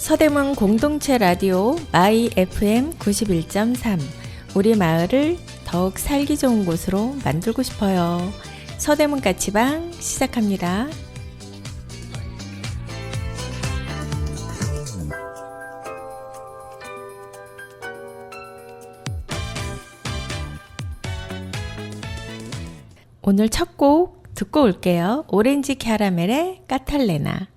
서대문 공동체 라디오 마이 FM 91.3 우리 마을을 더욱 살기 좋은 곳으로 만들고 싶어요. 서대문 까치방 시작합니다. 오늘 첫 곡 듣고 올게요. 오렌지 캐러멜의 까탈레나.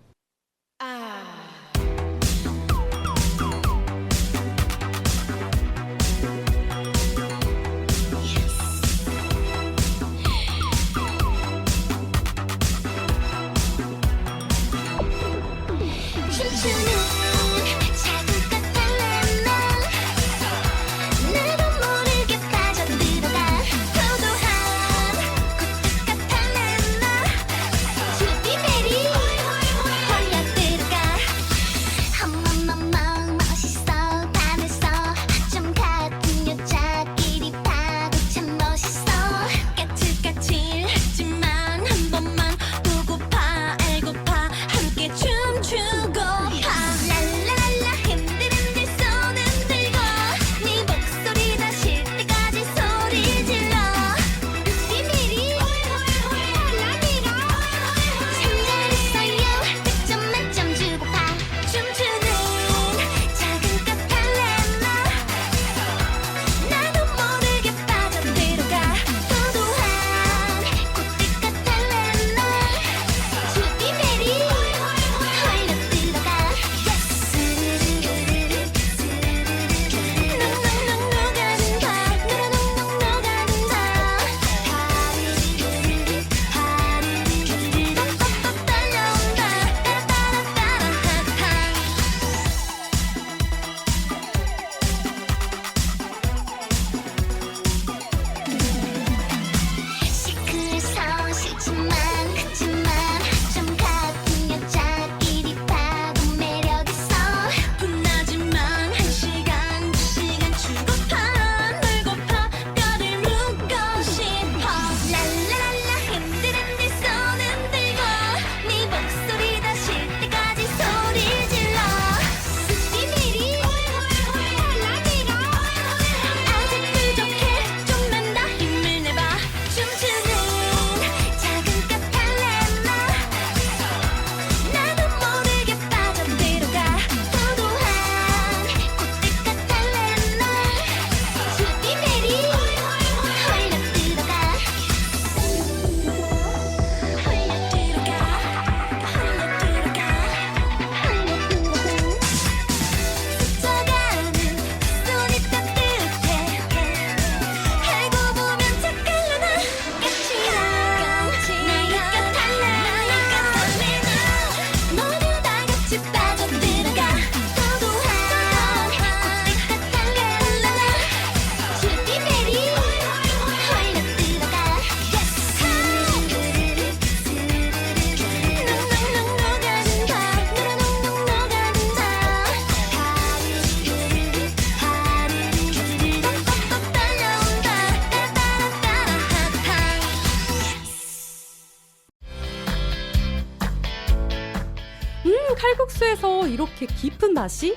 칼국수에서 이렇게 깊은 맛이?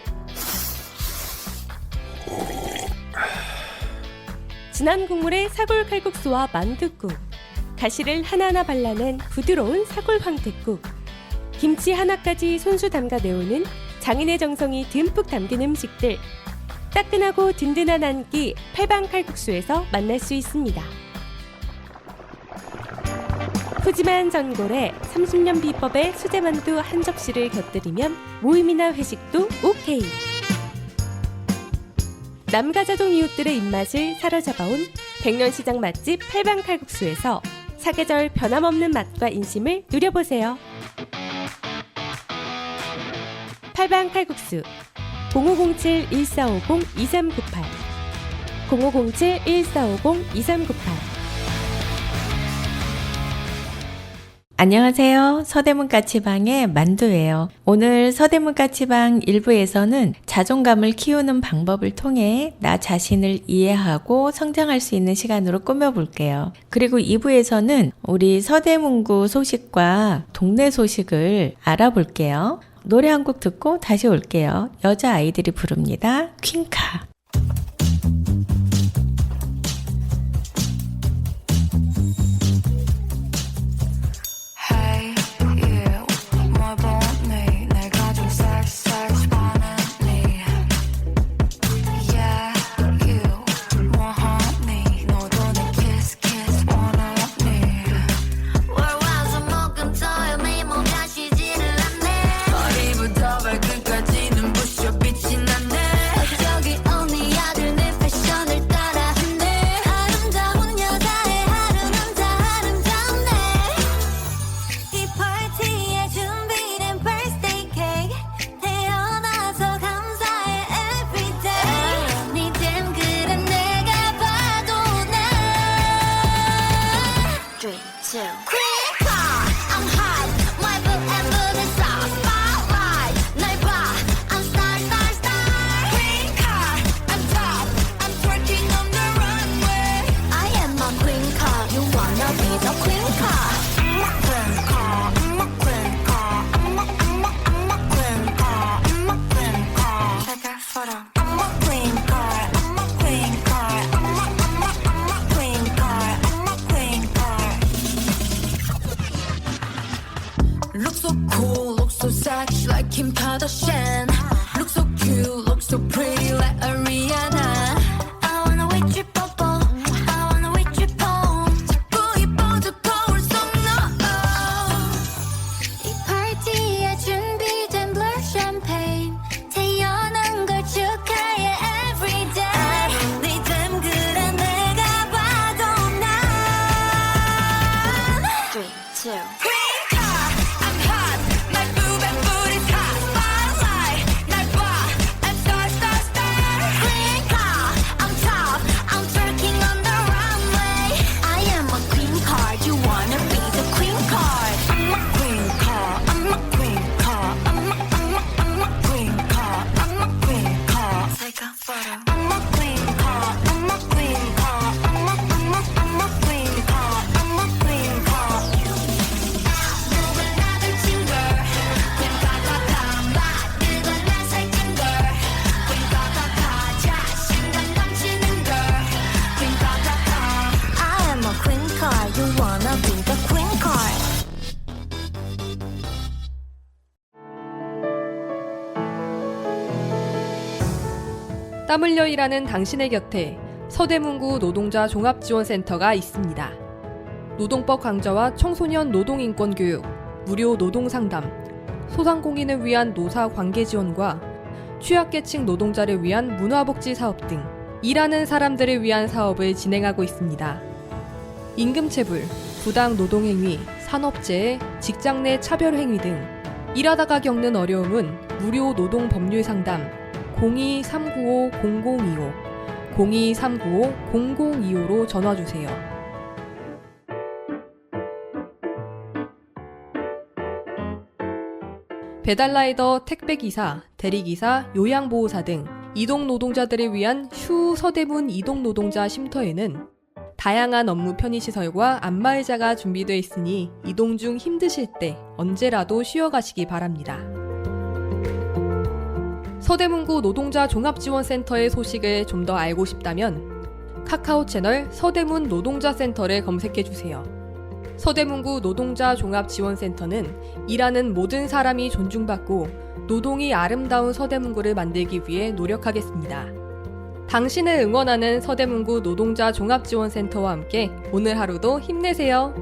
진한 국물의 사골 칼국수와 만둣국, 가시를 하나하나 발라낸 부드러운 사골 황태국, 김치 하나까지 손수 담가 내오는 장인의 정성이 듬뿍 담긴 음식들, 따끈하고 든든한 한 끼 팔방 칼국수에서 만날 수 있습니다. 푸짐한 전골에 30년 비법의 수제만두 한 접시를 곁들이면 모임이나 회식도 오케이. 남가자동 이웃들의 입맛을 사로잡아온 백년시장 맛집 팔방칼국수에서 사계절 변함없는 맛과 인심을 누려보세요. 팔방칼국수 0507-1450-2398 0507-1450-2398 안녕하세요. 서대문 까치방의 만두예요. 오늘 서대문 까치방 1부에서는 자존감을 키우는 방법을 통해 나 자신을 이해하고 성장할 수 있는 시간으로 꾸며볼게요. 그리고 2부에서는 우리 서대문구 소식과 동네 소식을 알아볼게요. 노래 한 곡 듣고 다시 올게요. 여자 아이들이 부릅니다. 퀸카. Hey you, 뭘 보니? 내가 좀 섹시해 반했니? Yeah you, 뭐하니? 너도 내 kiss kiss 원하니? 월화수목금토일 미모가 쉬지를 않네. 머리부터 발끝까지는 부셔 빛이 나네. 어쩌기 언니 아들 내 패션을 따라하네. 아름다운 여자의 하루 남자 아름답네. 이 파티에 준비된 birthday cake 태어나서 감사해 everyday. 네 댐글은 내가 봐도 나 3, 2 Queen car, I'm hot. My book and mood is soft. Spotlight, 날 봐. I'm star, star, star. Queen car, I'm top. I'm twerking on the runway. I am a queen car. You wanna be the queen car? I'm a queen car. I'm a queen car. I'm a queen car. I'm a queen car. Take a photo. I'm a queen car. I'm a queen car. I'm a queen car. I'm a queen car. Look so cool, look so sexy like Kim Kardashian. Look so cute, look so pretty like Ariana. I wanna wait you bubble, I wanna wait you pose. 자꾸 이뻐져 거울 속 너. 이 파티에 준비된 blur champagne. 태어난 걸 축하해 everyday. 네 댐글에 내가 봐도 난 3, 2 Queen car, I'm hot. My boob and booty's hot. Spotlight, 날 봐. I'm star, star, star. Queen car, I'm top. I'm twerking on the runway. I am a queen card. You wanna be the queen card? I'm a queen car. I'm a queen car. I'm a queen car. I'm a queen car. Take a photo. I'm a queen car. I'm a queen car. I'm a queen car. I'm a queen car. 누구나 들친 걸 퀸카카카 만들거나 살찐 걸 퀸카카카 자신감 넘치는 걸 퀸카카카 I am a queen card. You wanna be the queen card? 땀 흘려 일하는 당신의 곁에 서대문구 노동자 종합지원센터가 있습니다. 노동법 강좌와 청소년 노동인권 교육, 무료 노동상담, 소상공인을 위한 노사 관계 지원과 취약계층 노동자를 위한 문화복지 사업 등 일하는 사람들을 위한 사업을 진행하고 있습니다. 임금체불, 부당 노동행위, 산업재해, 직장 내 차별행위 등 일하다가 겪는 어려움은 무료 노동법률 상담 02-395-0025, 02-395-0025로 전화주세요. 배달라이더, 택배기사, 대리기사, 요양보호사 등 이동노동자들을 위한 슈 서대문 이동노동자 쉼터에는 다양한 업무 편의시설과 안마의자가 준비되어 있으니 이동 중 힘드실 때 언제라도 쉬어가시기 바랍니다. 서대문구 노동자 종합지원센터의 소식을 좀 더 알고 싶다면 카카오 채널 서대문 노동자센터를 검색해주세요. 서대문구 노동자 종합지원센터는 일하는 모든 사람이 존중받고 노동이 아름다운 서대문구를 만들기 위해 노력하겠습니다. 당신을 응원하는 서대문구 노동자 종합지원센터와 함께 오늘 하루도 힘내세요.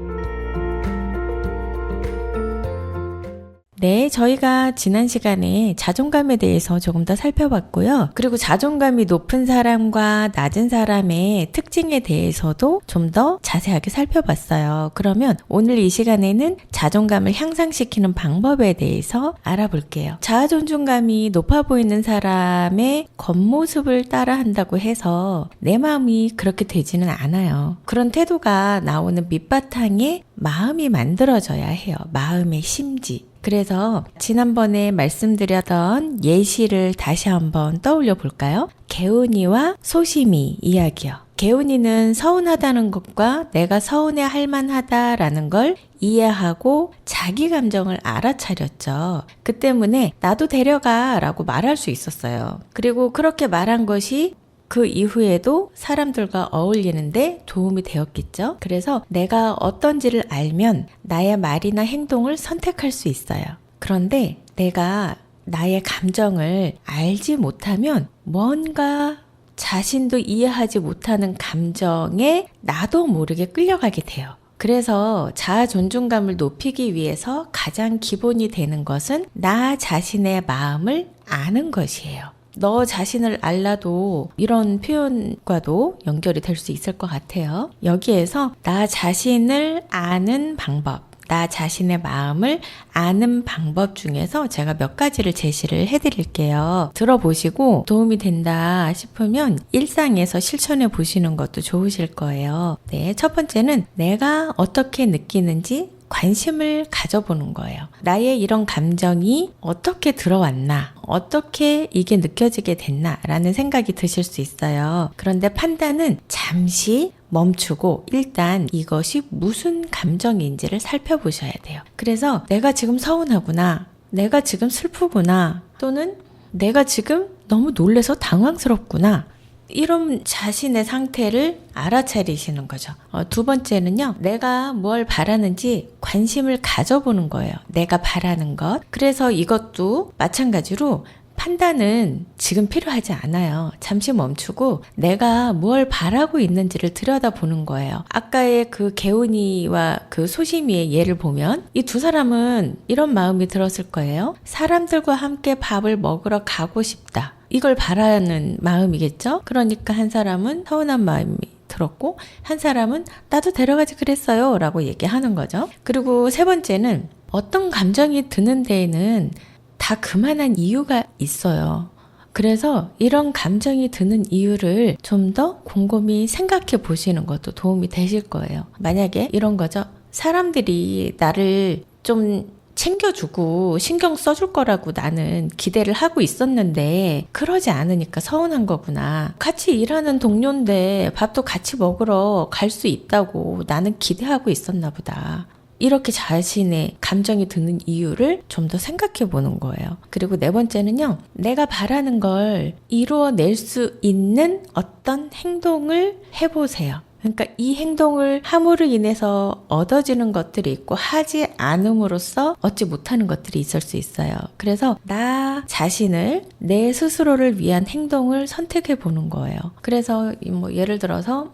네, 저희가 지난 시간에 자존감에 대해서 조금 더 살펴봤고요. 그리고 자존감이 높은 사람과 낮은 사람의 특징에 대해서도 좀 더 자세하게 살펴봤어요. 그러면 오늘 이 시간에는 자존감을 향상시키는 방법에 대해서 알아볼게요. 자아존중감이 높아 보이는 사람의 겉모습을 따라한다고 해서 내 마음이 그렇게 되지는 않아요. 그런 태도가 나오는 밑바탕에 마음이 만들어져야 해요. 마음의 심지. 그래서 지난번에 말씀드렸던 예시를 다시 한번 떠올려 볼까요? 개운이와 소심이 이야기요. 개운이는 서운하다는 것과 내가 서운해 할 만하다라는 걸 이해하고 자기 감정을 알아차렸죠. 그 때문에 나도 데려가 라고 말할 수 있었어요. 그리고 그렇게 말한 것이 그 이후에도 사람들과 어울리는데 도움이 되었겠죠. 그래서 내가 어떤지를 알면 나의 말이나 행동을 선택할 수 있어요. 그런데 내가 나의 감정을 알지 못하면 뭔가 자신도 이해하지 못하는 감정에 나도 모르게 끌려가게 돼요. 그래서 자아 존중감을 높이기 위해서 가장 기본이 되는 것은 나 자신의 마음을 아는 것이에요. 너 자신을 알라도 이런 표현과도 연결이 될 수 있을 것 같아요. 여기에서 나 자신을 아는 방법, 나 자신의 마음을 아는 방법 중에서 제가 몇 가지를 제시를 해드릴게요. 들어보시고 도움이 된다 싶으면 일상에서 실천해 보시는 것도 좋으실 거예요. 네, 첫 번째는 내가 어떻게 느끼는지 관심을 가져보는 거예요. 나의 이런 감정이 어떻게 들어왔나, 어떻게 이게 느껴지게 됐나 라는 생각이 드실 수 있어요. 그런데 판단은 잠시 멈추고 일단 이것이 무슨 감정인지를 살펴보셔야 돼요. 그래서 내가 지금 서운하구나, 내가 지금 슬프구나, 또는 내가 지금 너무 놀라서 당황스럽구나, 이런 자신의 상태를 알아차리시는 거죠. 두 번째는요, 내가 뭘 바라는지 관심을 가져보는 거예요. 내가 바라는 것. 그래서 이것도 마찬가지로 판단은 지금 필요하지 않아요. 잠시 멈추고 내가 뭘 바라고 있는지를 들여다보는 거예요. 아까의 그 개운이와 그 소심이의 예를 보면 이 두 사람은 이런 마음이 들었을 거예요. 사람들과 함께 밥을 먹으러 가고 싶다. 이걸 바라는 마음이겠죠? 그러니까 한 사람은 서운한 마음이 들었고 한 사람은 나도 데려가지 그랬어요 라고 얘기하는 거죠. 그리고 세 번째는 어떤 감정이 드는 데에는 다 그만한 이유가 있어요. 그래서 이런 감정이 드는 이유를 좀 더 곰곰이 생각해 보시는 것도 도움이 되실 거예요. 만약에 이런 거죠. 사람들이 나를 좀 챙겨주고 신경 써줄 거라고 나는 기대를 하고 있었는데 그러지 않으니까 서운한 거구나. 같이 일하는 동료인데 밥도 같이 먹으러 갈 수 있다고 나는 기대하고 있었나 보다. 이렇게 자신의 감정이 드는 이유를 좀 더 생각해 보는 거예요. 그리고 네 번째는요, 내가 바라는 걸 이루어낼 수 있는 어떤 행동을 해보세요. 그러니까 이 행동을 함으로 인해서 얻어지는 것들이 있고 하지 않음으로써 얻지 못하는 것들이 있을 수 있어요. 그래서 나 자신을 내 스스로를 위한 행동을 선택해 보는 거예요. 그래서 뭐 예를 들어서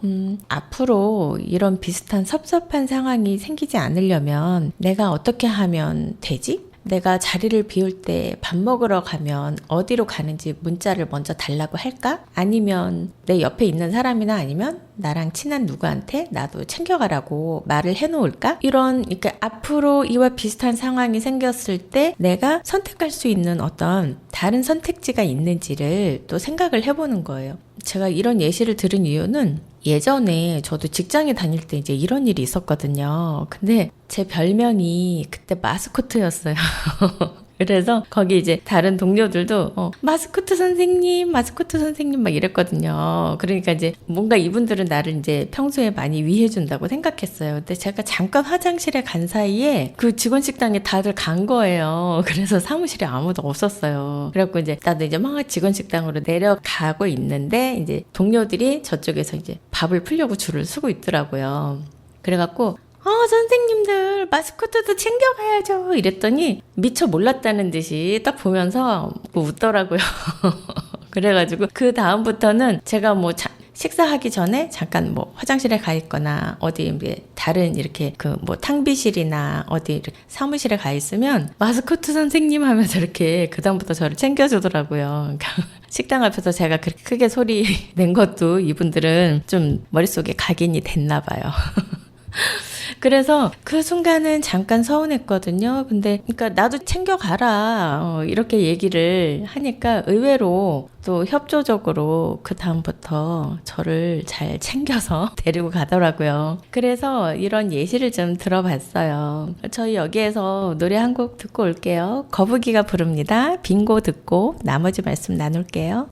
앞으로 이런 비슷한 섭섭한 상황이 생기지 않으려면 내가 어떻게 하면 되지? 내가 자리를 비울 때 밥 먹으러 가면 어디로 가는지 문자를 먼저 달라고 할까? 아니면 내 옆에 있는 사람이나 아니면 나랑 친한 누구한테 나도 챙겨가라고 말을 해놓을까? 그러니까 앞으로 이와 비슷한 상황이 생겼을 때 내가 선택할 수 있는 어떤 다른 선택지가 있는지를 또 생각을 해보는 거예요. 제가 이런 예시를 들은 이유는 예전에 저도 직장에 다닐 때 이제 이런 일이 있었거든요. 근데 제 별명이 그때 마스코트였어요. 그래서 거기 이제 다른 동료들도 마스코트 선생님 막 이랬거든요. 그러니까 이제 뭔가 이분들은 나를 이제 평소에 많이 위해준다고 생각했어요. 근데 제가 잠깐 화장실에 간 사이에 그 직원 식당에 다들 간 거예요. 그래서 사무실에 아무도 없었어요. 그래갖고 이제 나도 이제 막 직원 식당으로 내려가고 있는데 이제 동료들이 저쪽에서 이제 밥을 풀려고 줄을 서고 있더라고요. 그래갖고 선생님들 마스코트도 챙겨가야죠 이랬더니 미처 몰랐다는 듯이 딱 보면서 웃더라고요. 그래가지고 그 다음부터는 제가 뭐 식사하기 전에 잠깐 뭐 화장실에 가 있거나 어디 다른 이렇게 그 뭐 탕비실이나 어디 이렇게 사무실에 가 있으면 마스코트 선생님 하면서 이렇게 그 다음부터 저를 챙겨주더라고요. 그러니까 식당 앞에서 제가 그렇게 크게 소리 낸 것도 이분들은 좀 머릿속에 각인이 됐나 봐요. 그래서 그 순간은 잠깐 서운했거든요. 근데 그러니까 나도 챙겨가라 이렇게 얘기를 하니까 의외로 또 협조적으로 그 다음부터 저를 잘 챙겨서 데리고 가더라고요. 그래서 이런 예시를 좀 들어봤어요. 저희 여기에서 노래 한 곡 듣고 올게요. 거북이가 부릅니다. 빙고 듣고 나머지 말씀 나눌게요.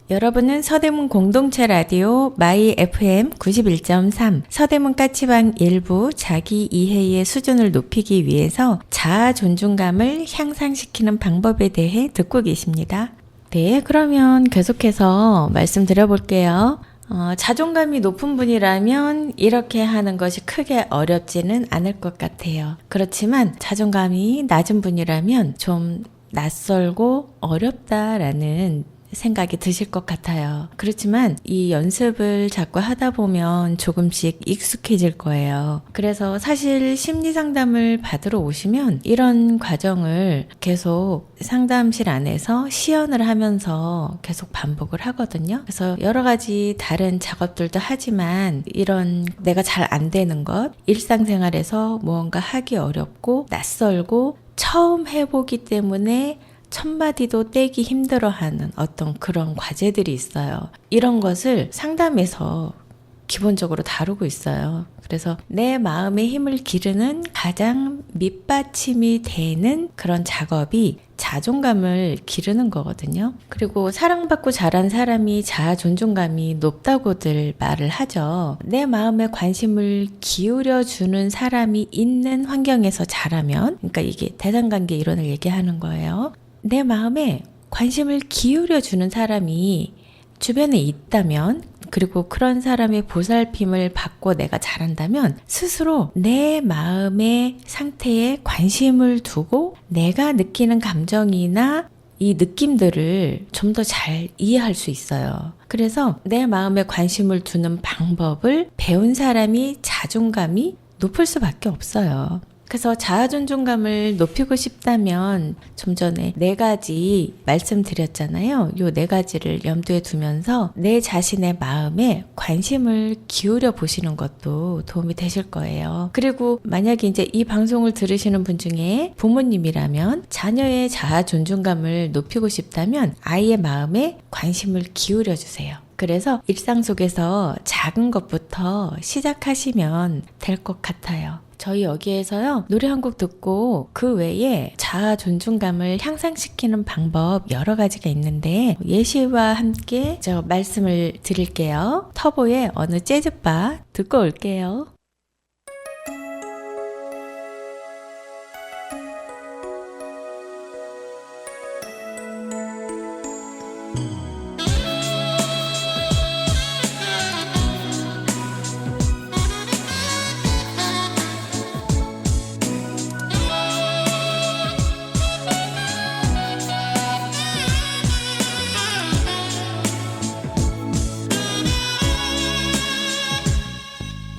여러분은 서대문 공동체 라디오 마이 FM 91.3 서대문 까치방 일부 자기 이해의 수준을 높이기 위해서 자아 존중감을 향상시키는 방법에 대해 듣고 계십니다. 네, 그러면 계속해서 말씀드려볼게요. 자존감이 높은 분이라면 이렇게 하는 것이 크게 어렵지는 않을 것 같아요. 그렇지만 자존감이 낮은 분이라면 좀 낯설고 어렵다라는 생각이 드실 것 같아요. 그렇지만 이 연습을 자꾸 하다 보면 조금씩 익숙해질 거예요. 그래서 사실 심리 상담을 받으러 오시면 이런 과정을 계속 상담실 안에서 시연을 하면서 계속 반복을 하거든요. 그래서 여러 가지 다른 작업들도 하지만 이런 내가 잘 안 되는 것, 일상생활에서 무언가 하기 어렵고 낯설고 처음 해보기 때문에 첫마디도 떼기 힘들어하는 어떤 그런 과제들이 있어요. 이런 것을 상담에서 기본적으로 다루고 있어요. 그래서 내 마음의 힘을 기르는 가장 밑받침이 되는 그런 작업이 자존감을 기르는 거거든요. 그리고 사랑받고 자란 사람이 자아 존중감이 높다고들 말을 하죠. 내 마음에 관심을 기울여주는 사람이 있는 환경에서 자라면, 그러니까 이게 대상관계 이론을 얘기하는 거예요. 내 마음에 관심을 기울여주는 사람이 주변에 있다면, 그리고 그런 사람의 보살핌을 받고 내가 자란다면 스스로 내 마음의 상태에 관심을 두고 내가 느끼는 감정이나 이 느낌들을 좀 더 잘 이해할 수 있어요. 그래서 내 마음에 관심을 두는 방법을 배운 사람이 자존감이 높을 수밖에 없어요. 그래서 자아 존중감을 높이고 싶다면 좀 전에 4가지 말씀드렸잖아요. 요 4가지를 염두에 두면서 내 자신의 마음에 관심을 기울여 보시는 것도 도움이 되실 거예요. 그리고 만약에 이제 이 방송을 들으시는 분 중에 부모님이라면 자녀의 자아 존중감을 높이고 싶다면 아이의 마음에 관심을 기울여 주세요. 그래서 일상 속에서 작은 것부터 시작하시면 될 것 같아요. 저희 여기에서요, 노래 한 곡 듣고 그 외에 자아 존중감을 향상시키는 방법 여러 가지가 있는데 예시와 함께 저 말씀을 드릴게요. 터보의 어느 재즈바 듣고 올게요.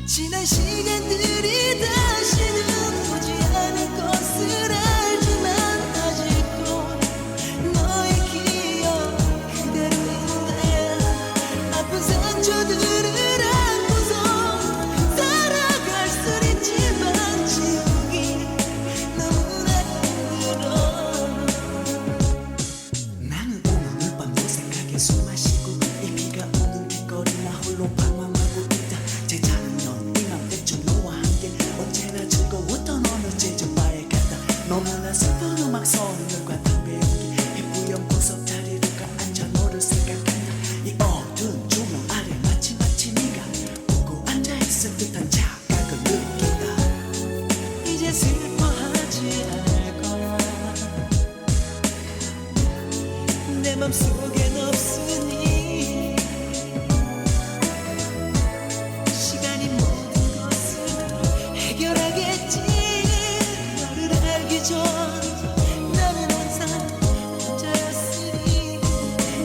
지난 시간들이 다시는 오지 않을 것을 알지만 아직도 너의 기억 그대로인데 아픈 상처들을 안고서 살아갈 순 있지만 지우기 너무나 힘들어. 나는 오늘 밤 너 생각에 숨 마시고 이 비가 오는 길거리 나 홀로 방황하고 있다. 제 작년 이맘때쯤 너와 함께 언제나 즐거웠던 어느 재즈바에 갔다. 너무나 슬픈 음악 선율과 담배 연기 해부연 구석 자리를 앉아 너를 생각한다. 이 어두운 조명 아래 마치 네가 웃고 앉아있을 듯한 착각을 느낀다. 이제 슬퍼하지 않을 거야. 내 맘속엔 없으니 시간이 모든 것을 해결하겠지. 너를 알기 전 나는 항상 혼자였으니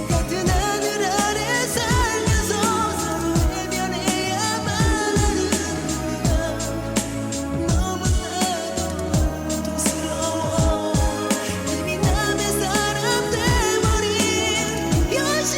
같은 하늘 아래 살면서 서로 외면해야만 하는 우리가 너무나도 고통스러워. 이미 남의 사람 돼버린 현실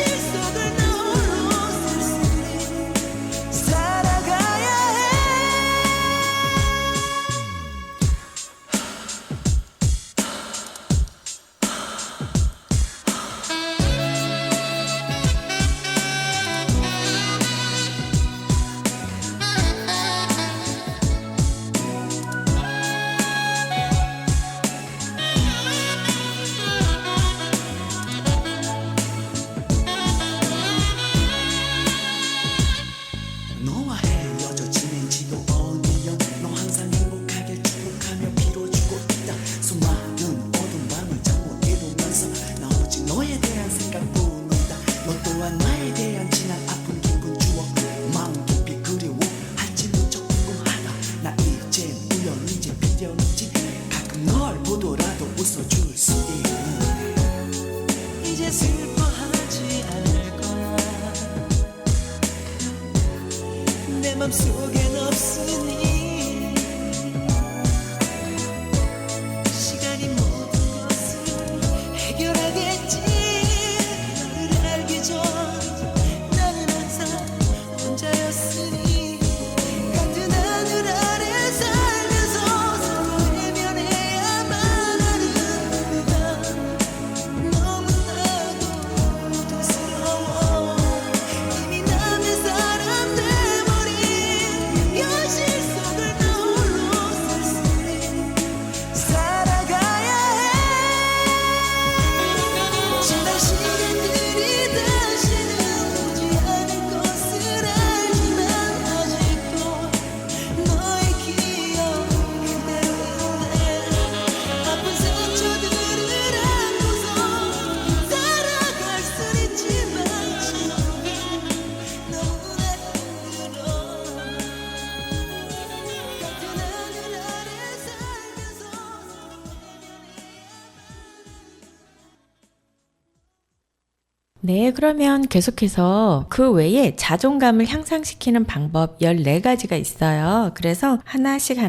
이제 슬퍼하지 않을 거야. 내 맘속엔 없으니 시간이 모든 것을 해결하겠지. 너를 알기 전 나는 항상 혼자였으니 같은 하늘 아래 살면서 서로 외면해야만 하는 우리가 너무나도 고통스러워. 이미 남의 사람 돼버린 현실 속을 나 홀로 쓸쓸히 살아가야 해. 지난 시간들이 다시는 오지 않을 것을 알지만 아직도 너의 기억 그대로인데 아픈 상처들을 안고서 살아갈 순 있지만 너무나 힘들어. 같은 하늘 아래 살면서 네, 그러면 계속해서 그 외에 자존감을 향상시키는 방법 14가지가 있어요. 그래서 하나씩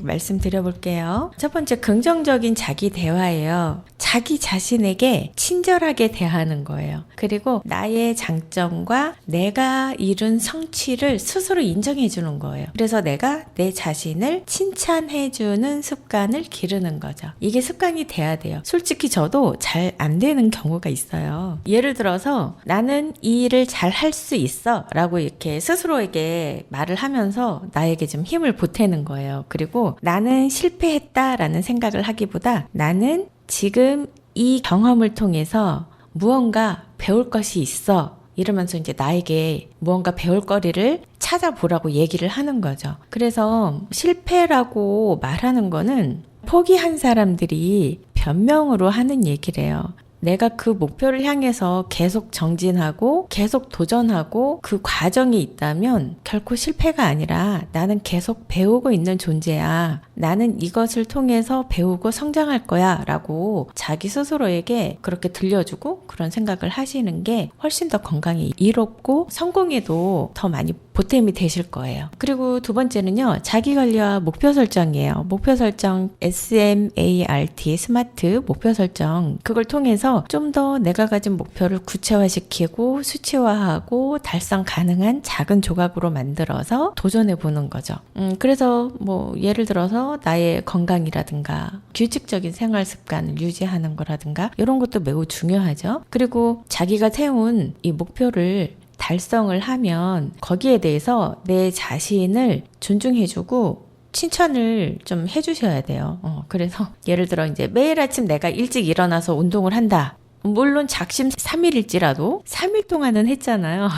말씀드려 볼게요. 첫 번째, 긍정적인 자기 대화예요. 자기 자신에게 친절하게 대하는 거예요. 그리고 나의 장점과 내가 이룬 성취를 스스로 인정해 주는 거예요. 그래서 내가 내 자신을 칭찬해 주는 습관을 기르는 거죠. 이게 습관이 돼야 돼요. 솔직히 저도 잘 안 되는 경우가 있어요. 예를 들어서 나는 이 일을 잘 할 수 있어 라고 이렇게 스스로에게 말을 하면서 나에게 좀 힘을 보태는 거예요. 그리고 나는 실패했다 라는 생각을 하기보다 나는 지금 이 경험을 통해서 무언가 배울 것이 있어 이러면서 이제 나에게 무언가 배울 거리를 찾아보라고 얘기를 하는 거죠. 그래서 실패라고 말하는 거는 포기한 사람들이 변명으로 하는 얘기래요. 내가 그 목표를 향해서 계속 정진하고 계속 도전하고 그 과정이 있다면 결코 실패가 아니라 나는 계속 배우고 있는 존재야. 나는 이것을 통해서 배우고 성장할 거야 라고 자기 스스로에게 그렇게 들려주고 그런 생각을 하시는 게 훨씬 더 건강에 이롭고 성공에도 더 많이 보탬이 되실 거예요. 그리고 두 번째는요, 자기관리와 목표 설정이에요. 목표 설정, SMART, 스마트 목표 설정. 그걸 통해서 좀 더 내가 가진 목표를 구체화시키고 수치화하고 달성 가능한 작은 조각으로 만들어서 도전해 보는 거죠. 그래서 뭐 예를 들어서 나의 건강이라든가 규칙적인 생활 습관을 유지하는 거라든가 이런 것도 매우 중요하죠. 그리고 자기가 세운 이 목표를 달성을 하면 거기에 대해서 내 자신을 존중해주고 칭찬을 좀 해주셔야 돼요. 그래서 예를 들어 이제 매일 아침 내가 일찍 일어나서 운동을 한다. 물론 작심 3일일지라도 3일 동안은 했잖아요.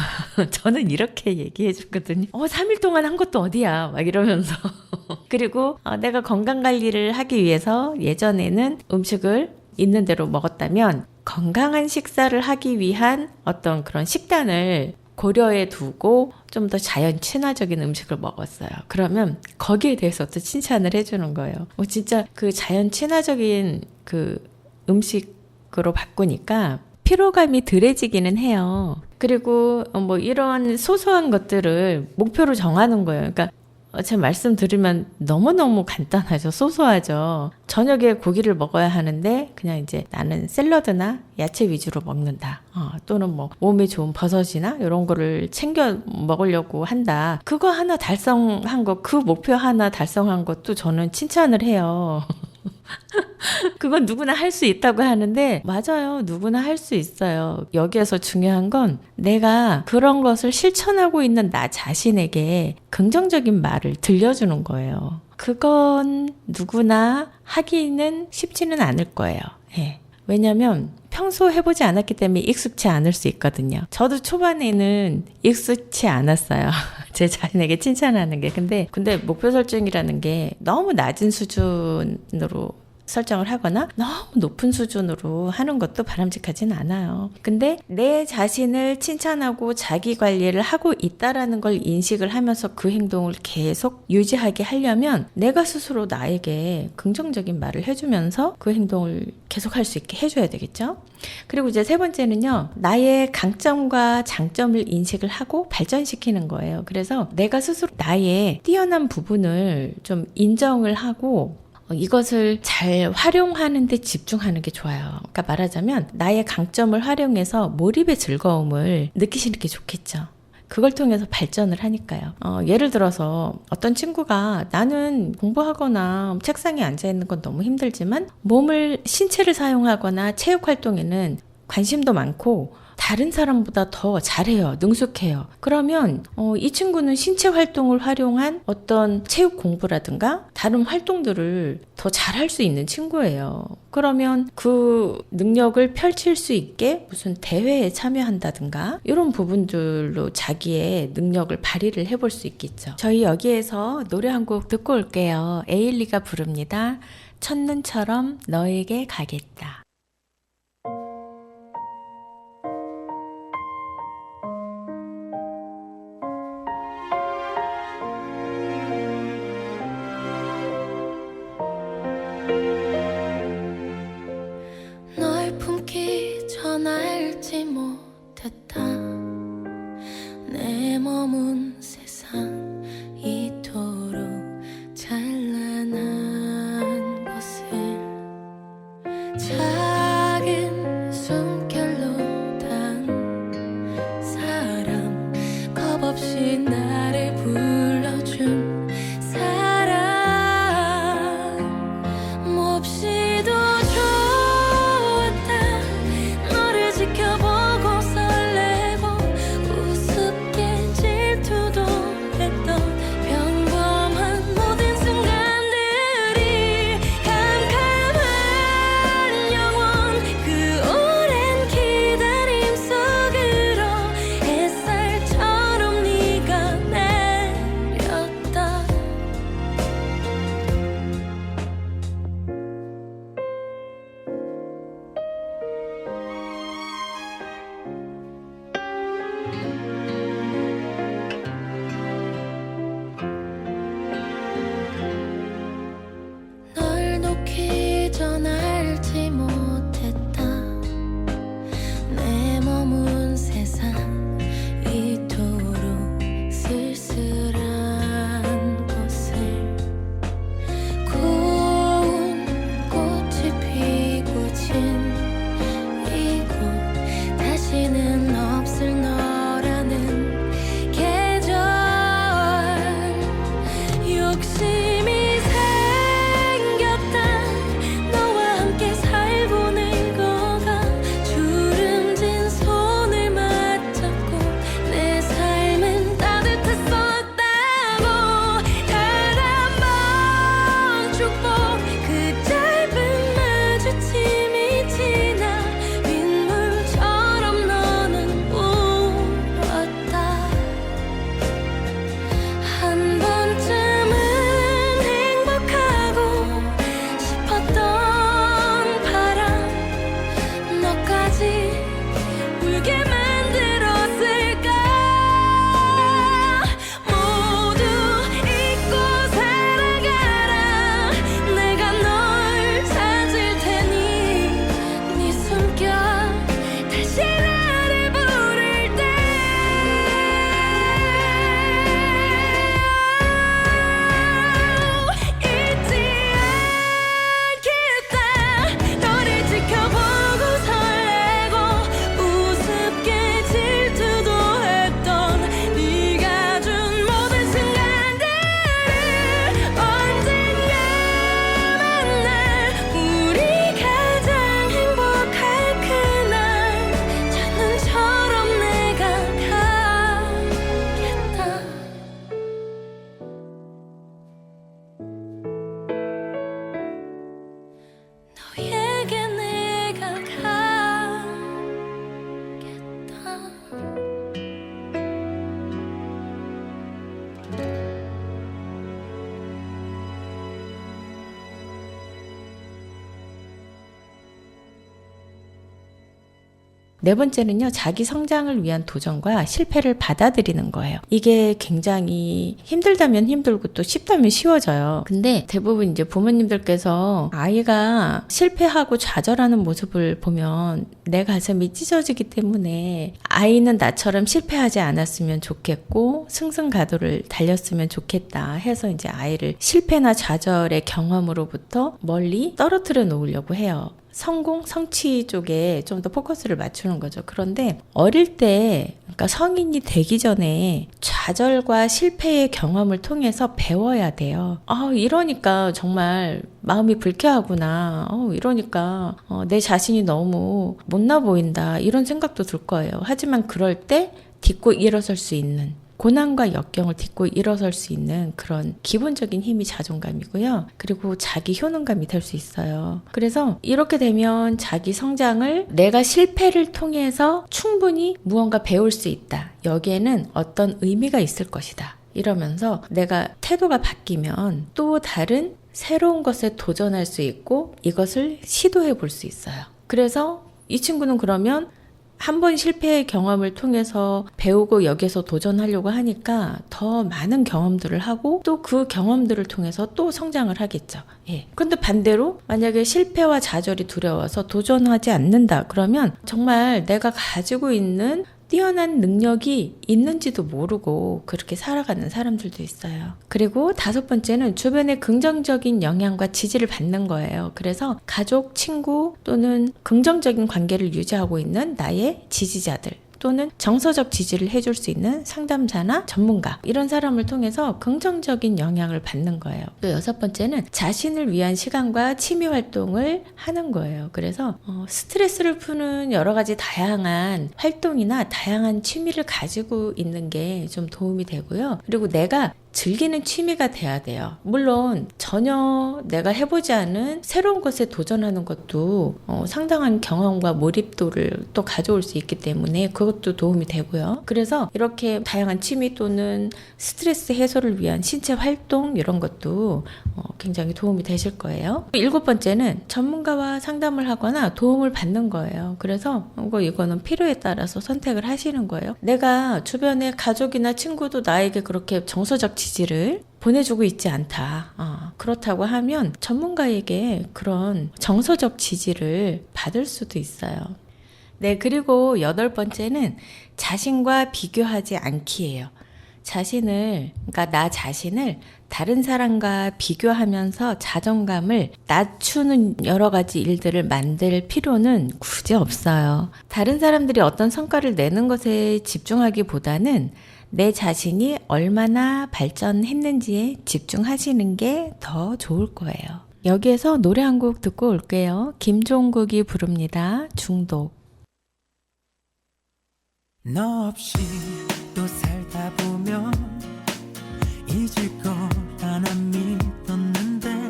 저는 이렇게 얘기해 주거든요. 3일 동안 한 것도 어디야 막 이러면서 그리고 내가 건강관리를 하기 위해서 예전에는 음식을 있는 대로 먹었다면 건강한 식사를 하기 위한 어떤 그런 식단을 고려해 두고 좀 더 자연 친화적인 음식을 먹었어요. 그러면 거기에 대해서도 칭찬을 해주는 거예요. 진짜 그 자연 친화적인 그 음식으로 바꾸니까 피로감이 덜해지기는 해요. 그리고 뭐 이런 소소한 것들을 목표로 정하는 거예요. 그러니까 제 말씀 들으면 너무너무 간단하죠. 소소하죠. 저녁에 고기를 먹어야 하는데 그냥 이제 나는 샐러드나 야채 위주로 먹는다. 또는 뭐 몸에 좋은 버섯이나 이런 거를 챙겨 먹으려고 한다. 그거 하나 달성한 거, 그 목표 하나 달성한 것도 저는 칭찬을 해요. 그건 누구나 할 수 있다고 하는데 맞아요. 누구나 할 수 있어요. 여기에서 중요한 건 내가 그런 것을 실천하고 있는 나 자신에게 긍정적인 말을 들려주는 거예요. 그건 누구나 하기는 쉽지는 않을 거예요. 예. 왜냐면 평소 해보지 않았기 때문에 익숙치 않을 수 있거든요. 저도 초반에는 익숙치 않았어요. 제 자신에게 칭찬하는 게. 근데 목표 설정이라는 게 너무 낮은 수준으로 설정을 하거나 너무 높은 수준으로 하는 것도 바람직하진 않아요. 근데 내 자신을 칭찬하고 자기 관리를 하고 있다라는 걸 인식을 하면서 그 행동을 계속 유지하게 하려면 내가 스스로 나에게 긍정적인 말을 해주면서 그 행동을 계속 할 수 있게 해줘야 되겠죠. 그리고 이제 세 번째는요, 나의 강점과 장점을 인식을 하고 발전시키는 거예요. 그래서 내가 스스로 나의 뛰어난 부분을 좀 인정을 하고 이것을 잘 활용하는 데 집중하는 게 좋아요. 그러니까 말하자면 나의 강점을 활용해서 몰입의 즐거움을 느끼시는 게 좋겠죠. 그걸 통해서 발전을 하니까요. 예를 들어서 어떤 친구가 나는 공부하거나 책상에 앉아있는 건 너무 힘들지만 신체를 사용하거나 체육 활동에는 관심도 많고 다른 사람보다 더 잘해요. 능숙해요. 그러면 이 친구는 신체 활동을 활용한 어떤 체육 공부라든가 다른 활동들을 더 잘할 수 있는 친구예요. 그러면 그 능력을 펼칠 수 있게 무슨 대회에 참여한다든가 이런 부분들로 자기의 능력을 발휘를 해볼 수 있겠죠. 저희 여기에서 노래 한 곡 듣고 올게요. 에일리가 부릅니다. 첫눈처럼 너에게 가겠다. 널 품기 전 알지 못했다. 내 머문 세상 이토록 찬란한 것을 작은 숨결로 단 사람 겁없이 나를 불러준 사람 몹시도 너를 지켜보고 설레고 우습게 질투도 했던 평범한 모든 순간들이 캄캄한 영원 그 오랜 기다림 속으로 햇살처럼 네가 내렸다. 널 놓기 전 알지 못했다. 내 머문 세상 이토록 쓸쓸한 것을 고운 꽃이 피고 진 이곳 다시는 없을 너라는 계절 욕심이 생겼다. 너와 함께 살고 늙어가 주름진 손을 맞잡고 내 삶은 따뜻했었다고. 단 한 번 축복 그 짧은 마주침이 지나 빗물처럼 너는 울었다. 한 번쯤은 행복하고 싶었던 바람 너까지 울게 만들었을까. 모두 잊고 살아가라. 내가 널 찾을 테니 네 숨결 다시 나를 부를 때 잊지 않겠다. 너를 지켜보고 설레고 우습게 네 번째는요, 자기 성장을 위한 도전과 실패를 받아들이는 거예요. 이게 굉장히 힘들다면 힘들고 또 쉽다면 쉬워져요. 근데 대부분 이제 부모님들께서 아이가 실패하고 좌절하는 모습을 보면 내 가슴이 찢어지기 때문에 아이는 나처럼 실패하지 않았으면 좋겠고 승승가도를 달렸으면 좋겠다 해서 이제 아이를 실패나 좌절의 경험으로부터 멀리 떨어뜨려 놓으려고 해요. 성공, 성취 쪽에 좀 더 포커스를 맞추는 거죠. 그런데 어릴 때, 그러니까 성인이 되기 전에 좌절과 실패의 경험을 통해서 배워야 돼요. 이러니까 정말 마음이 불쾌하구나. 이러니까 내 자신이 너무 못나 보인다. 이런 생각도 들 거예요. 하지만 그럴 때 딛고 일어설 수 있는, 고난과 역경을 딛고 일어설 수 있는 그런 기본적인 힘이 자존감이고요. 그리고 자기 효능감이 될 수 있어요. 그래서 이렇게 되면 자기 성장을 내가 실패를 통해서 충분히 무언가 배울 수 있다. 여기에는 어떤 의미가 있을 것이다. 이러면서 내가 태도가 바뀌면 또 다른 새로운 것에 도전할 수 있고 이것을 시도해 볼 수 있어요. 그래서 이 친구는 그러면 한 번 실패의 경험을 통해서 배우고 여기에서 도전하려고 하니까 더 많은 경험들을 하고 또 그 경험들을 통해서 또 성장을 하겠죠. 예. 그런데 반대로 만약에 실패와 좌절이 두려워서 도전하지 않는다. 그러면 정말 내가 가지고 있는 뛰어난 능력이 있는지도 모르고 그렇게 살아가는 사람들도 있어요. 그리고 다섯 번째는 주변의 긍정적인 영향과 지지를 받는 거예요. 그래서 가족, 친구 또는 긍정적인 관계를 유지하고 있는 나의 지지자들 또는 정서적 지지를 해줄 수 있는 상담사나 전문가 이런 사람을 통해서 긍정적인 영향을 받는 거예요. 또 여섯 번째는 자신을 위한 시간과 취미 활동을 하는 거예요. 그래서 스트레스를 푸는 여러 가지 다양한 활동이나 다양한 취미를 가지고 있는 게 좀 도움이 되고요. 그리고 내가 즐기는 취미가 돼야 돼요. 물론 전혀 내가 해보지 않은 새로운 것에 도전하는 것도 상당한 경험과 몰입도를 또 가져올 수 있기 때문에 그것도 도움이 되고요. 그래서 이렇게 다양한 취미 또는 스트레스 해소를 위한 신체 활동 이런 것도 굉장히 도움이 되실 거예요. 일곱 번째는 전문가와 상담을 하거나 도움을 받는 거예요. 그래서 이거는 필요에 따라서 선택을 하시는 거예요. 내가 주변에 가족이나 친구도 나에게 그렇게 정서적 지지를 보내주고 있지 않다. 그렇다고 하면 전문가에게 그런 정서적 지지를 받을 수도 있어요. 네, 그리고 여덟 번째는 자신과 비교하지 않기예요. 그러니까 나 자신을 다른 사람과 비교하면서 자존감을 낮추는 여러 가지 일들을 만들 필요는 굳이 없어요. 다른 사람들이 어떤 성과를 내는 것에 집중하기보다는 내 자신이 얼마나 발전했는지에 집중하시는 게 더 좋을 거예요. 여기에서 노래 한 곡 듣고 올게요. 김종국이 부릅니다. 중독. 너 없이 또 살다 보면 잊을 거라 난 믿었는데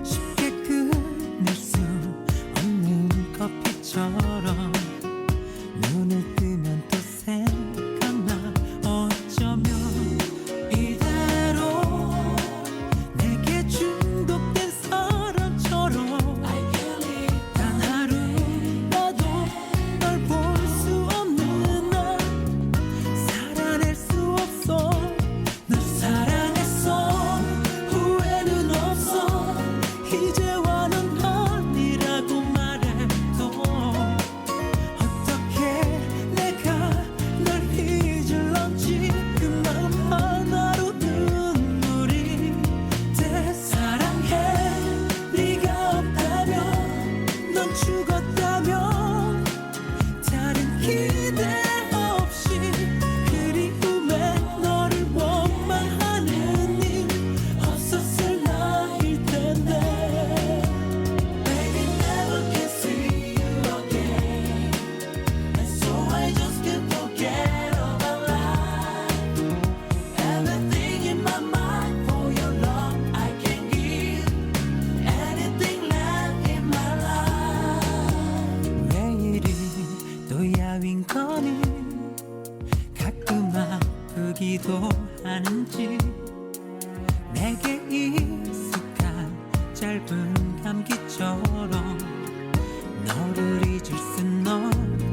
쉽게 끊을 수 없는 커피처럼 눈을 뜨면 또 생각나 어쩌면 이대로 내게 중독된 사람처럼 단 하루라도 널 볼 수 없는 날 살아낼 수 없어 널 사랑했어 후회는 없어 이제와 넌 아니라고 말해도 어떻게 내가 널 잊을런지 그 마음 하나로 눈물이 돼 사랑해 네가 없다면 넌 죽었다면 다른 기대 없이 그리움에 너를 원망하는 일 없었을 나일 텐데 Baby never can see you again And so I just can't forget about life Everything in my mind for your love I can give Anything left in my life 매일이 또 야윈 거니 가끔 아프기도 하는지 내게 익숙한 짧은 감기처럼 너를 잊을 순 없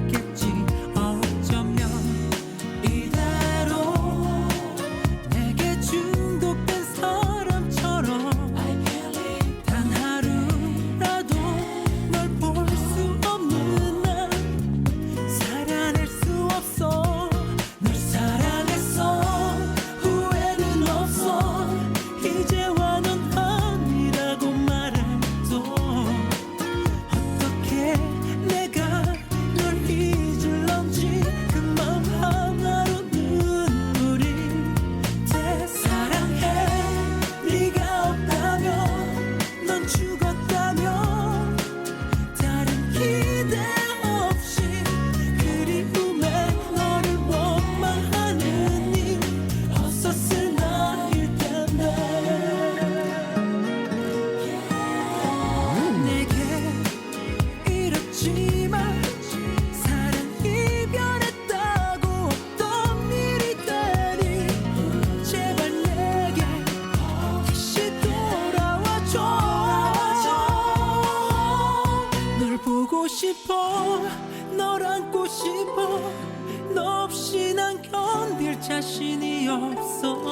자신이 없어.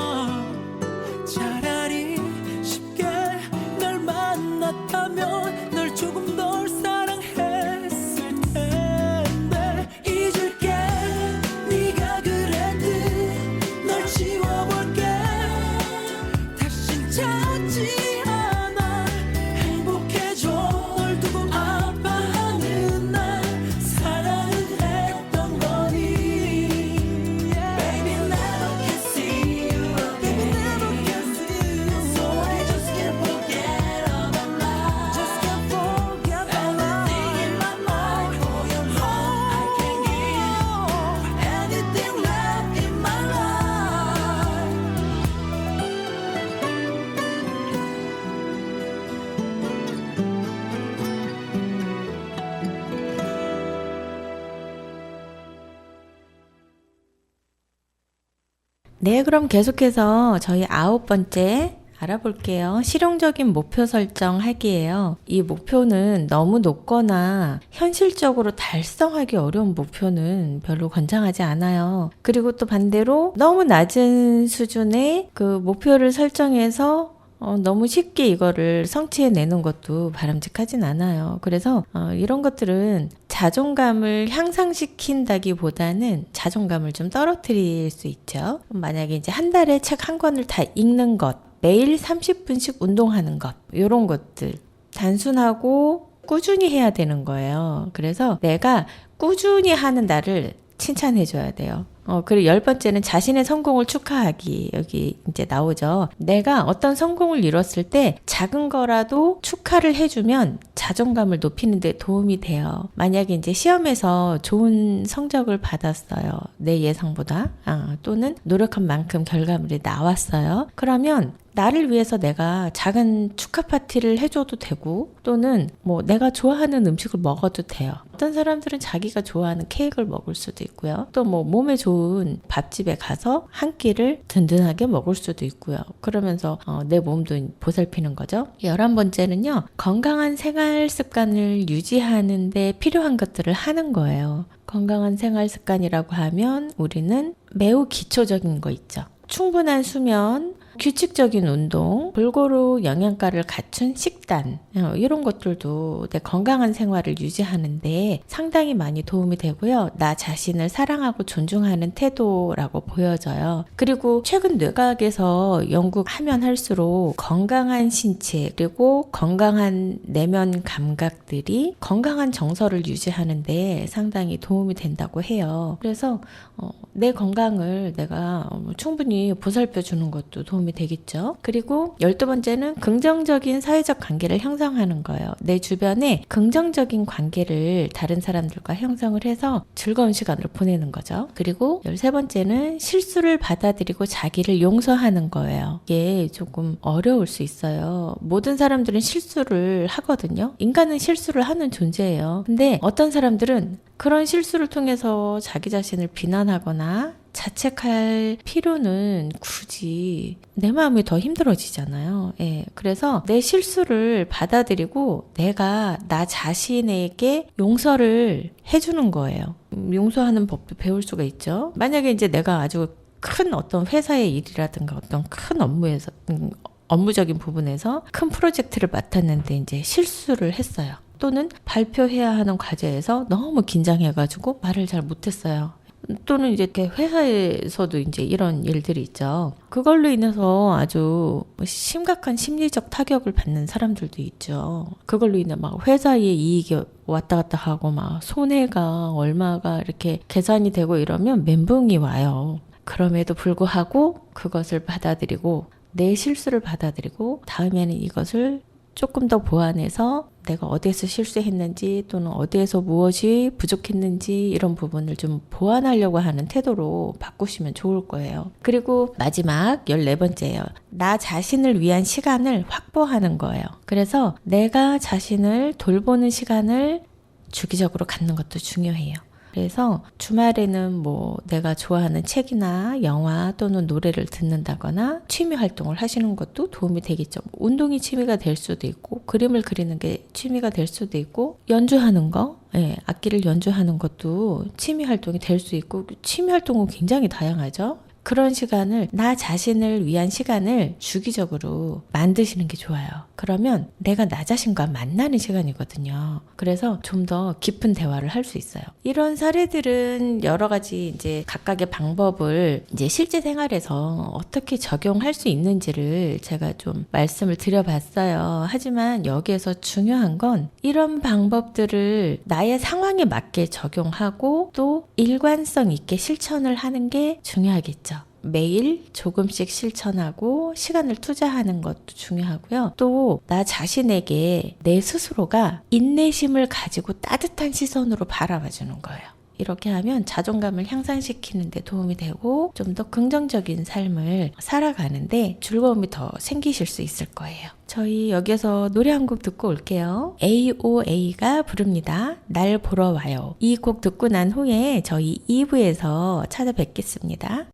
차라리 쉽게 널 만났다면 널 조금 덜 사랑했을 텐데. 잊을게 네가 그랬듯 널 지워볼게. 다신 찾지 않아. 행복해져 널 두고 아파하는 날. 사랑은 했던 거니. Baby never can see you again. Never can see you. So I just can't forget about life. Just can't forget about life. Anything in my mind for your love I can give. Anything left in my life. 네, 그럼 계속해서 저희 9번째 알아볼게요. 실용적인 목표 설정하기예요. 이 목표는 너무 높거나 현실적으로 달성하기 어려운 목표는 별로 권장하지 않아요. 그리고 또 반대로 너무 낮은 수준의 그 목표를 설정해서 너무 쉽게 이거를 성취해내는 것도 바람직하진 않아요. 그래서 이런 것들은 자존감을 향상시킨다기보다는 자존감을 좀 떨어뜨릴 수 있죠. 만약에 이제 한 달에 책 한 권을 다 읽는 것, 매일 30분씩 운동하는 것, 이런 것들 단순하고 꾸준히 해야 되는 거예요. 그래서 내가 꾸준히 하는 나를 칭찬해줘야 돼요. 그리고 10번째는 자신의 성공을 축하하기. 여기 이제 나오죠. 내가 어떤 성공을 이뤘을 때 작은 거라도 축하를 해주면 자존감을 높이는 데 도움이 돼요. 만약에 이제 시험에서 좋은 성적을 받았어요. 내 예상보다. 또는 노력한 만큼 결과물이 나왔어요. 그러면 나를 위해서 내가 작은 축하 파티를 해줘도 되고, 또는 뭐 내가 좋아하는 음식을 먹어도 돼요. 어떤 사람들은 자기가 좋아하는 케이크를 먹을 수도 있고요. 또 뭐 몸에 좋은 밥집에 가서 한 끼를 든든하게 먹을 수도 있고요. 그러면서 내 몸도 보살피는 거죠. 11번째는요. 건강한 생활 습관을 유지하는 데 필요한 것들을 하는 거예요. 건강한 생활 습관이라고 하면 우리는 매우 기초적인 거 있죠. 충분한 수면, 규칙적인 운동, 골고루 영양가를 갖춘 식단, 이런 것들도 내 건강한 생활을 유지하는데 상당히 많이 도움이 되고요. 나 자신을 사랑하고 존중하는 태도라고 보여져요. 그리고 최근 뇌과학에서 연구하면 할수록 건강한 신체 그리고 건강한 내면 감각들이 건강한 정서를 유지하는데 상당히 도움이 된다고 해요. 그래서 내 건강을 내가 충분히 보살펴 주는 것도 도움이 되겠죠. 그리고 12번째는 긍정적인 사회적 관계를 형성하는 거예요. 내 주변에 긍정적인 관계를 다른 사람들과 형성을 해서 즐거운 시간을 보내는 거죠. 그리고 13번째는 실수를 받아들이고 자기를 용서하는 거예요. 이게 조금 어려울 수 있어요. 모든 사람들은 실수를 하거든요. 인간은 실수를 하는 존재예요. 근데 어떤 사람들은 그런 실수를 통해서 자기 자신을 비난하거나 자책할 필요는 굳이 내 마음이 더 힘들어지잖아요. 예, 그래서 내 실수를 받아들이고 내가 나 자신에게 용서를 해주는 거예요. 용서하는 법도 배울 수가 있죠. 만약에 이제 내가 아주 큰 어떤 회사의 일이라든가 어떤 큰 업무에서 업무적인 부분에서 큰 프로젝트를 맡았는데 이제 실수를 했어요. 또는 발표해야 하는 과제에서 너무 긴장해가지고 말을 잘 못했어요. 또는 이제 회사에서도 이제 이런 일들이 있죠. 그걸로 인해서 아주 심각한 심리적 타격을 받는 사람들도 있죠. 그걸로 인해 막 회사의 이익이 왔다 갔다 하고 막 손해가 얼마가 이렇게 계산이 되고 이러면 멘붕이 와요. 그럼에도 불구하고 그것을 받아들이고 내 실수를 받아들이고 다음에는 이것을 조금 더 보완해서 내가 어디에서 실수했는지 또는 어디에서 무엇이 부족했는지 이런 부분을 좀 보완하려고 하는 태도로 바꾸시면 좋을 거예요. 그리고 마지막 14번째예요. 나 자신을 위한 시간을 확보하는 거예요. 그래서 내가 자신을 돌보는 시간을 주기적으로 갖는 것도 중요해요. 그래서 주말에는 뭐 내가 좋아하는 책이나 영화 또는 노래를 듣는다거나 취미 활동을 하시는 것도 도움이 되겠죠. 운동이 취미가 될 수도 있고 그림을 그리는 게 취미가 될 수도 있고 연주하는 거, 악기를 연주하는 것도 취미 활동이 될 수 있고 취미 활동은 굉장히 다양하죠. 그런 시간을 나 자신을 위한 시간을 주기적으로 만드시는 게 좋아요. 그러면 내가 나 자신과 만나는 시간이거든요. 그래서 좀 더 깊은 대화를 할 수 있어요. 이런 사례들은 여러 가지 이제 각각의 방법을 이제 실제 생활에서 어떻게 적용할 수 있는지를 제가 좀 말씀을 드려봤어요. 하지만 여기에서 중요한 건 이런 방법들을 나의 상황에 맞게 적용하고 또 일관성 있게 실천을 하는 게 중요하겠죠. 매일 조금씩 실천하고 시간을 투자하는 것도 중요하고요. 또 나 자신에게 내 스스로가 인내심을 가지고 따뜻한 시선으로 바라봐 주는 거예요. 이렇게 하면 자존감을 향상시키는 데 도움이 되고 좀 더 긍정적인 삶을 살아가는데 즐거움이 더 생기실 수 있을 거예요. 저희 여기서 노래 한 곡 듣고 올게요. AOA가 부릅니다. 날 보러 와요. 이 곡 듣고 난 후에 저희 2부에서 찾아뵙겠습니다.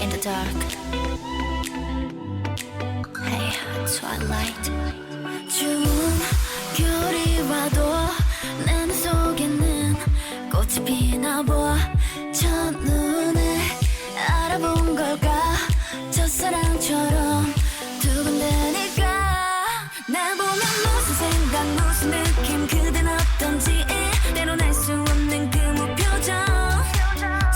In the dark. Hey, twilight. 추운 겨울이 와도 내 눈 속에는 꽃이 피나 봐. 첫눈에 알아본 걸까? 첫사랑처럼 두근대니까. 날 보면 무슨 생각 무슨 느낌 그댄 어떤지 때론 알 수 없는 그 무표정.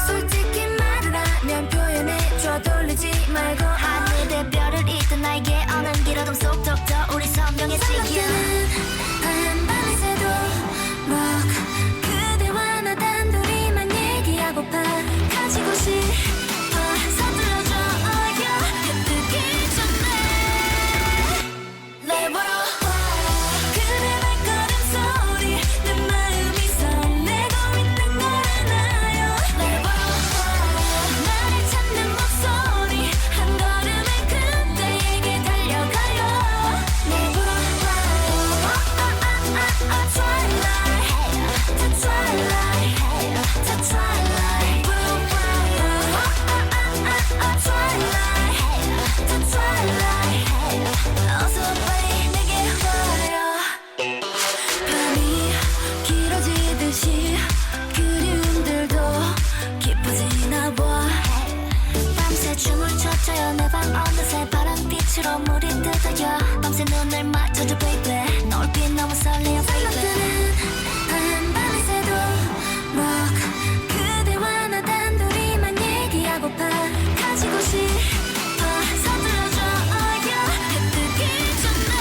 솔직히 말을 하면 표현해줘 돌리지 말고 하늘의 별을 잇던 나에게 어는 길어둠 속 덕더 우리 선명해지길. 하얀 밤을 새도 막 그대와 나 단둘이만 얘기하고파. 가지고 싶어 서둘러줘 해 뜨기 전에. 날 보러 와. 그대 발걸음 소리 내 마음이 설레고 있는 걸 알아요. 날 보러 와. 나를 찾는 목소리 한 걸음에 그대에게 달려가요. 날 보러 와. Twilight, the twilight, the twilight. Twilight, the twilight. 어서 빨리 내게 와요. 밤이 길어지듯이 그리움들도 깊어지나 봐. 밤새 춤을 췄어요. 내 방 어느새 파란빛으로 물이 뜯어요. 밤새 눈을 맞춰줘 baby. 너울빛 너무 설레요 baby. 하얀 밤을 새도 막 그대와 나 단둘이만 얘기하고파. 가지고 싶어 서둘러줘 해 뜨기 전에.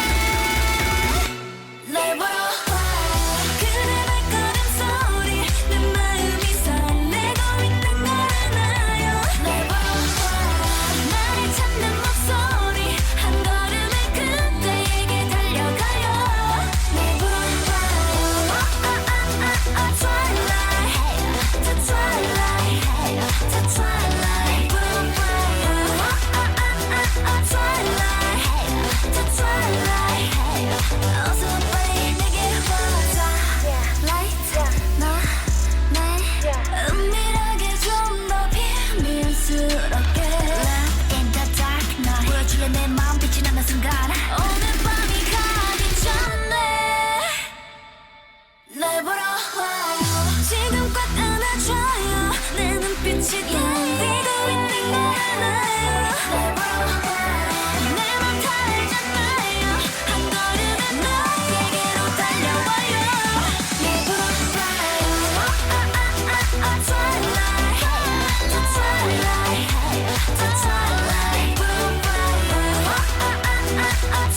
날 보러 와. 그대 발걸음 소리 내 마음이 설레고 있는 걸 알아요. 날 보러 와. 나를 찾는 목소리 한 걸음에 그대에게 달려가요. 날 보러 와. Twilight, the twilight, the twilight. Twilight, the twilight. 어서 빨리 내게 와. Light, 나 은밀하게 좀 더 비밀스럽게. Love in the dark night. 보여줄래 내 마음 빛이 나는 순간. 오늘 밤이 가기 전에. 날 보러 와요. 지금껏 안아줘요. 내 눈빛이 떨리고 있는 걸 알아요. 날 보러 와요. 내 맘 달잖아요. 한 걸음에 너에게로 달려와요. 날 보러 와요. Twilight, the twilight, the twilight.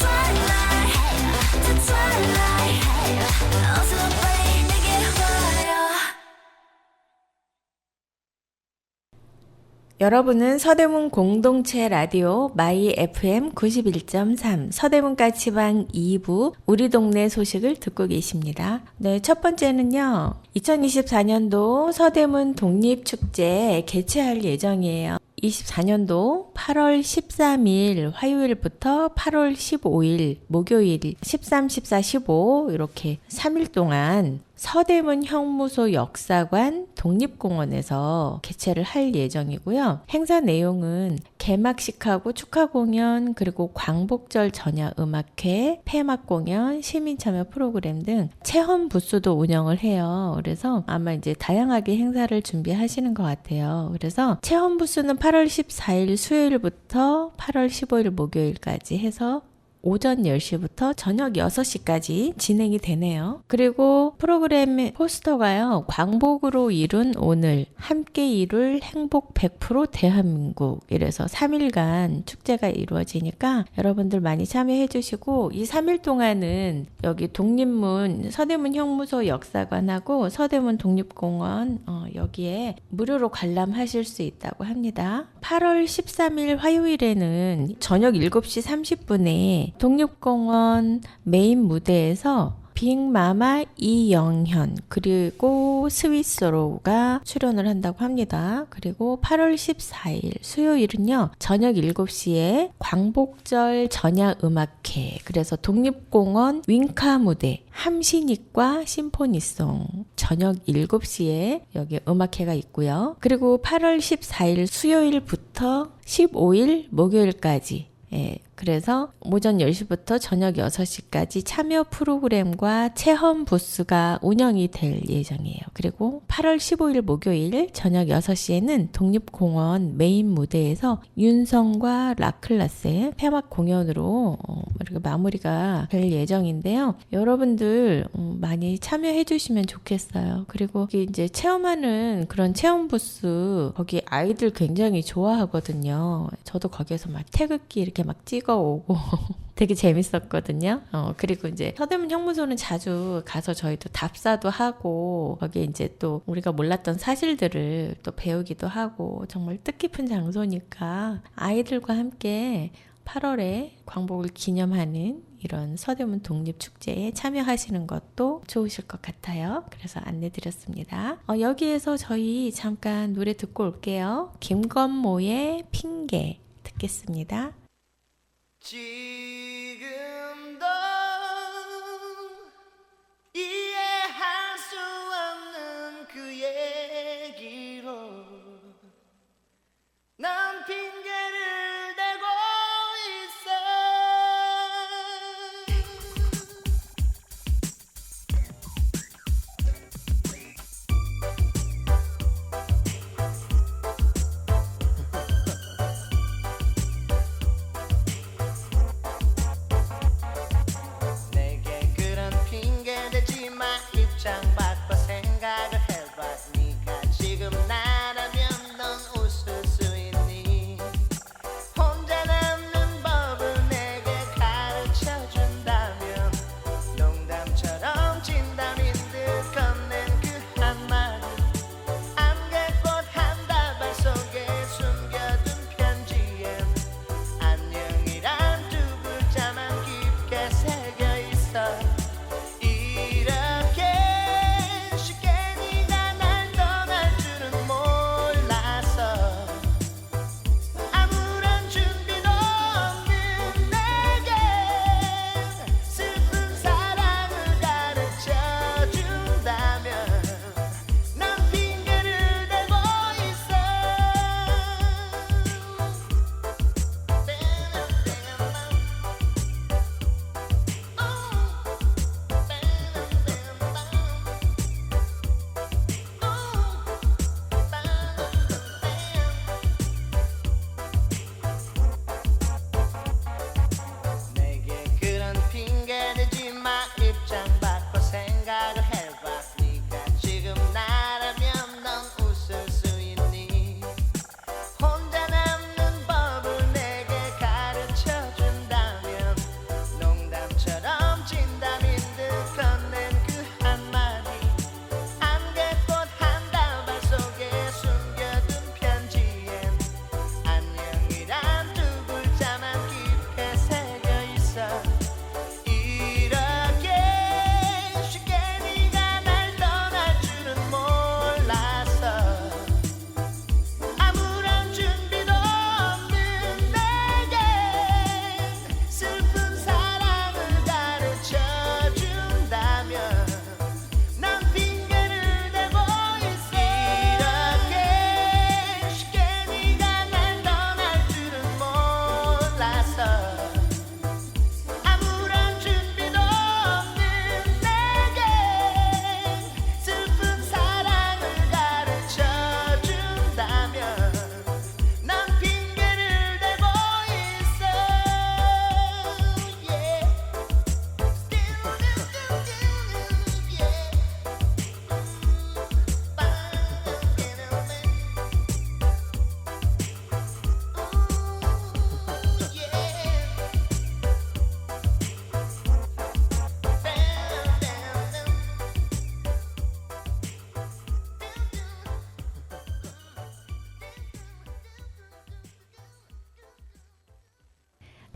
Twilight, the twilight. 어서 빨리 내게 와요. 여러분은 서대문 공동체 라디오 마이 FM 91.3 서대문 까치방 2부 우리 동네 소식을 듣고 계십니다. 네, 첫 번째는요. 2024년도 서대문 독립축제 개최할 예정이에요. 24년도 8월 13일 화요일부터 8월 15일 목요일 13, 14, 15 이렇게 3일 동안 서대문 형무소 역사관 독립공원에서 개최를 할 예정이고요. 행사 내용은 개막식하고 축하 공연, 그리고 광복절 전야 음악회, 폐막 공연, 시민 참여 프로그램 등 체험 부스도 운영을 해요. 그래서 아마 이제 다양하게 행사를 준비하시는 것 같아요. 그래서 체험 부스는 8월 14일 수요일부터 8월 15일 목요일까지 해서 오전 10시부터 저녁 6시까지 진행이 되네요. 그리고 프로그램 포스터가요. 광복으로 이룬 오늘 함께 이룰 행복 100% 대한민국, 이래서 3일간 축제가 이루어지니까 여러분들 많이 참여해 주시고, 이 3일 동안은 여기 독립문 서대문 형무소 역사관하고 서대문 독립공원 여기에 무료로 관람하실 수 있다고 합니다. 8월 13일 화요일에는 저녁 7시 30분에 독립공원 메인 무대에서 빅마마 이영현 그리고 스위스로가 출연을 한다고 합니다. 그리고 8월 14일 수요일은요. 저녁 7시에 광복절 전야 음악회, 그래서 독립공원 윙카 무대 함신익과 심포니송 저녁 7시에 여기 음악회가 있고요. 그리고 8월 14일 수요일부터 15일 목요일까지, 그래서 오전 10시부터 저녁 6시까지 참여 프로그램과 체험 부스가 운영이 될 예정이에요. 그리고 8월 15일 목요일 저녁 6시에는 독립공원 메인 무대에서 윤성과 라클라스의 폐막 공연으로 이렇게 마무리가 될 예정인데요. 여러분들 많이 참여해 주시면 좋겠어요. 그리고 여기 이제 체험하는 그런 체험 부스, 거기 아이들 굉장히 좋아하거든요. 저도 거기에서 막 태극기 이렇게 막 찍어 오고 되게 재밌었거든요. 그리고 이제 서대문 형무소는 자주 가서 저희도 답사도 하고, 거기에 이제 또 우리가 몰랐던 사실들을 또 배우기도 하고, 정말 뜻깊은 장소니까 아이들과 함께 8월에 광복을 기념하는 이런 서대문 독립축제에 참여하시는 것도 좋으실 것 같아요. 그래서 안내드렸습니다. 여기에서 저희 잠깐 노래 듣고 올게요. 김건모의 핑계 듣겠습니다. 지금도 이해할 수 없는 그 얘기로 난 핑계를 대고 있어.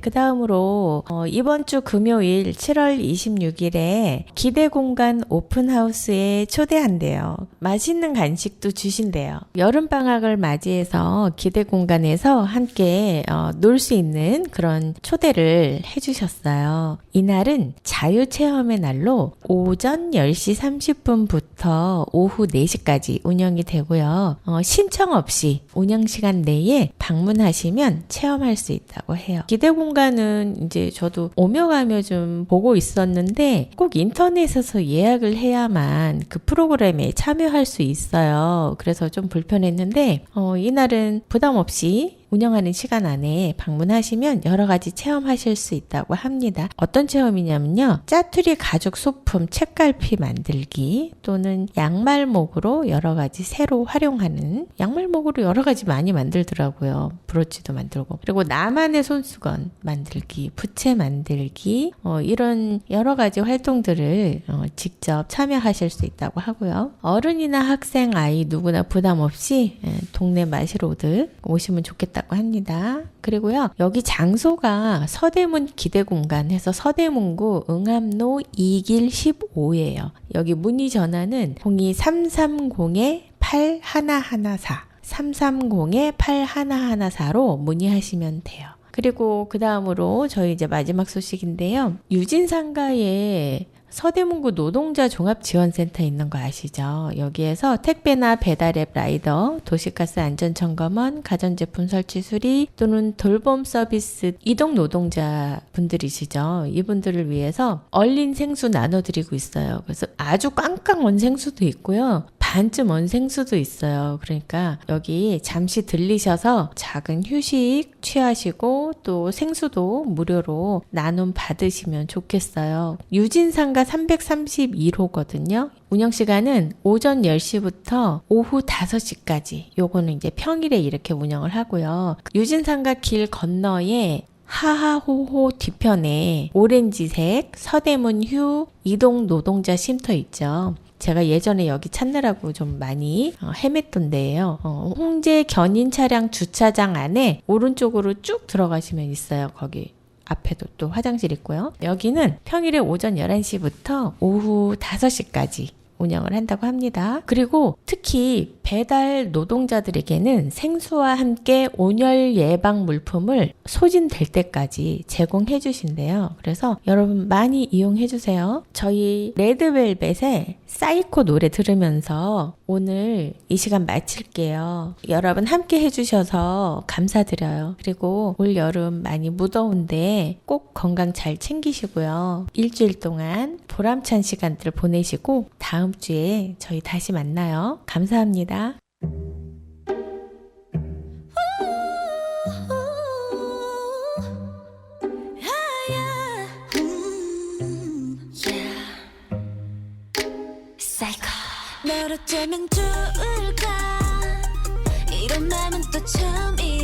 그 다음으로 이번 주 금요일 7월 26일에 기대공간 오픈하우스에 초대한대요. 맛있는 간식도 주신대요. 여름방학을 맞이해서 기대공간에서 함께 놀 수 있는 그런 초대를 해주셨어요. 이날은 자유체험의 날로 오전 10시 30분부터 오후 4시까지 운영이 되고요. 신청 없이 운영시간 내에 방문하시면 체험할 수 있다고 해요. 기대공간은 이제 저도 오며 가며 좀 보고 있었는데 꼭 인터넷에서 예약을 해야만 그 프로그램에 참여할 수 있어요. 그래서 좀 불편했는데 이날은 부담 없이 운영하는 시간 안에 방문하시면 여러 가지 체험하실 수 있다고 합니다. 어떤 체험이냐면요. 짜투리 가죽 소품 책갈피 만들기 또는 양말목으로 여러 가지 새로 활용하는 양말목으로 여러 가지 많이 만들더라고요. 브로치도 만들고 그리고 나만의 손수건 만들기, 부채 만들기 이런 여러 가지 활동들을 직접 참여하실 수 있다고 하고요. 어른이나 학생, 아이 누구나 부담 없이 동네 마시로드 오시면 좋겠다고 합니다. 그리고요. 여기 장소가 서대문 기대공간 해서 서대문구 응암로 2길 15예요. 여기 문의 전화는 02-330-8114 330-8114로 문의하시면 돼요. 그리고 그 다음으로 저희 이제 마지막 소식인데요. 유진상가에 서대문구 노동자 종합지원센터 있는 거 아시죠? 여기에서 택배나 배달앱 라이더, 도시가스 안전점검원, 가전제품 설치 수리 또는 돌봄 서비스 이동 노동자 분들이시죠? 이분들을 위해서 얼린 생수 나눠드리고 있어요. 그래서 아주 꽝꽝 온 생수도 있고요. 반쯤 온 생수도 있어요. 그러니까 여기 잠시 들리셔서 작은 휴식 취하시고 또 생수도 무료로 나눔 받으시면 좋겠어요. 유진상가 332호거든요. 운영시간은 오전 10시부터 오후 5시까지. 요거는 이제 평일에 이렇게 운영을 하고요. 유진상가 길 건너에 하하호호 뒤편에 오렌지색 서대문휴 이동 노동자 쉼터 있죠. 제가 예전에 여기 찾느라고 좀 많이 헤맸던 데예요. 홍제 견인 차량 주차장 안에 오른쪽으로 쭉 들어가시면 있어요. 거기 앞에도 또 화장실 있고요. 여기는 평일에 오전 11시부터 오후 5시까지 운영을 한다고 합니다. 그리고 특히 배달 노동자들에게는 생수와 함께 온열 예방 물품을 소진될 때까지 제공해 주신대요. 그래서 여러분 많이 이용해 주세요. 저희 레드벨벳의 사이코 노래 들으면서 오늘 이 시간 마칠게요. 여러분 함께 해주셔서 감사드려요. 그리고 올 여름 많이 무더운데 꼭 건강 잘 챙기시고요. 일주일 동안 보람찬 시간들 보내시고 다음 주에 저희 다시 만나요. 감사합니다. 너로 째면 좋을까 이런 맘은 또 처음이야